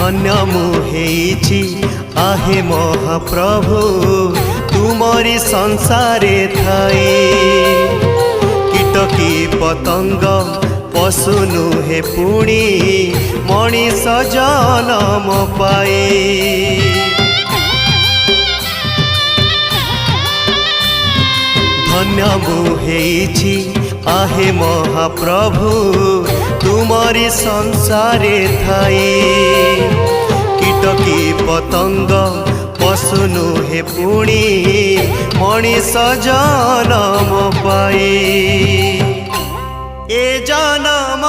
धन्य मुहेछि आहे महाप्रभु तुमरी संसारे थाई। कीटकी पतंग पशु नुहे पुणी मनीष जनम पाए। धन्य मुहेछि आहे महाप्रभु तुमरी संसारे थाई। कीटकी पतंग पशु नुहे पुणी मनीष जनम पाए। ए जनम